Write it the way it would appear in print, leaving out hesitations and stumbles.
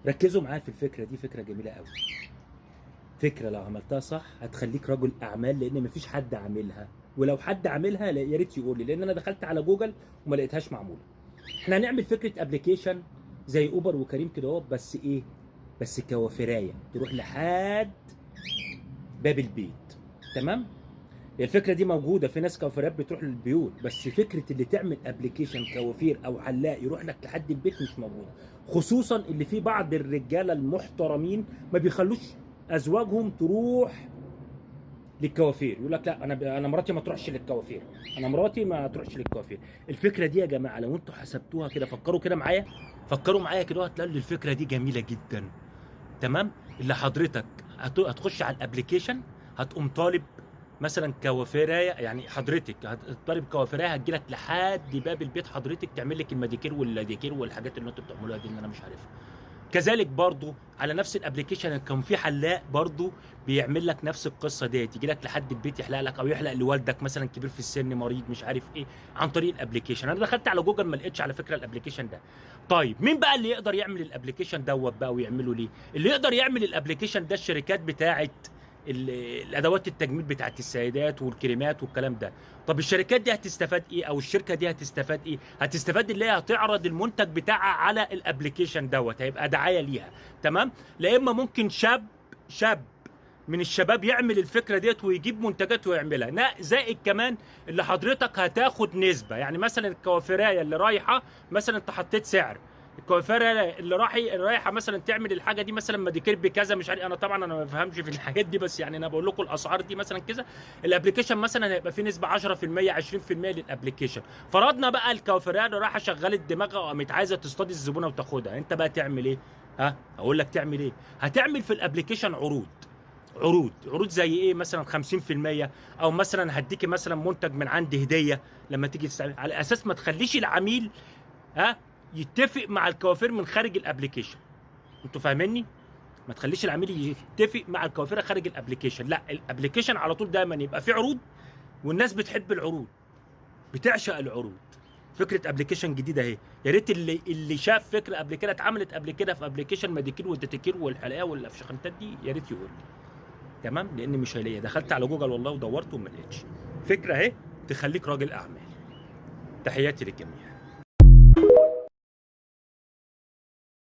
ركزوا معايا في الفكره دي، فكره جميله قوي. فكره لو عملتها صح هتخليك رجل اعمال، لان مفيش حد عاملها، ولو حد عاملها يا ريت يقول لي، لان انا دخلت على جوجل وما لقيتهاش معموله. احنا هنعمل فكره ابلكيشن زي اوبر وكريم كده اهو، بس ايه؟ بس كوافيرايه تروح لحد باب البيت. تمام. هي الفكره دي موجوده، في ناس كوافيرات بتروح للبيوت، بس فكره اللي تعمل ابلكيشن كوافير او حلاق يروح لك لحد البيت مش موجوده. خصوصا اللي في بعض الرجاله المحترمين ما بيخلوش ازواجهم تروح للكوافير، يقول لك لا انا مراتي ما تروحش للكوافير، انا مراتي ما تروحش للكوافير. الفكره دي يا جماعه لو انتوا حسبتوها كده، فكروا كده معايا، فكروا معايا كده هتلاقوا ان الفكره دي جميله جدا. تمام. اللي حضرتك هتخش على الابلكيشن، هتقوم طالب مثلا كوافيرايه، يعني حضرتك هتطالب كوافيرايه هتجيلك لحد باب البيت حضرتك، تعمل لك الماديكير واللاديكير والحاجات اللي انتوا بتعملوها دي اللي انا مش عارفها. كذلك برضو على نفس الابلكيشن كان في حلاق برضو بيعمل لك نفس القصه ديت، يجي لك لحد البيت يحلق لك، او يحلق لوالدك مثلا كبير في السن مريض مش عارف ايه، عن طريق الابلكيشن. انا دخلت على جوجل ما لقيتش على فكره الابلكيشن ده. طيب مين بقى اللي يقدر يعمل الابلكيشن دوت بقى ويعمله ليه؟ اللي يقدر يعمل الابلكيشن ده الشركات بتاعه الادوات التجميل بتاعت السيدات والكريمات والكلام ده. طب الشركات دي هتستفاد ايه، او الشركه دي هتستفاد ايه؟ هتستفاد اللي هي هتعرض المنتج بتاعها على الابلكيشن دوت، هيبقى دعايه ليها. تمام. لا اما ممكن شاب من الشباب يعمل الفكره ديت ويجيب منتجات ويعملها، زائد كمان اللي حضرتك هتاخد نسبه. يعني مثلا الكوافيرايه اللي رايحه، مثلا انت حطيت سعر، الكوافيره اللي رايحه مثلا تعمل الحاجه دي مثلا ماديكير بكذا مش عارف، انا طبعا انا ما بفهمش في الحاجات دي، بس يعني انا بقول لكم الاسعار دي مثلا كذا. الابلكيشن مثلا هيبقى فيه نسبه 10% 20% للابلكيشن. فرضنا بقى الكوافيره اللي رايحه شغلت دماغها وقامت عايزه تصطاد الزبونه وتاخدها، انت بقى تعمل ايه؟ ها اقول لك تعمل ايه. هتعمل في الابلكيشن عروض زي ايه؟ مثلا 50%، او مثلا هديكي مثلا منتج من عندي هديه لما تيجي تستعمل، على اساس ما تخليش العميل ها يتفق مع الكوافير من خارج الابلكيشن. انتوا فاهميني؟ ما تخليش العميل يتفق مع الكوافيره خارج الابلكيشن، لا الابلكيشن على طول دايما يبقى فيه عروض، والناس بتحب العروض، بتعشق العروض. فكره ابلكيشن جديده اهي، يا ريت اللي شاف فكره قبل كده اتعملت قبل كده في ابلكيشن ماديكير والديتيكير والحلاقه والافشخنتات دي، يا ريت يقول لي. تمام. لان مش هلاقيها، دخلت على جوجل والله ودورت وما لقيتش. فكره اهي تخليك راجل اعمال. تحياتي للجميع.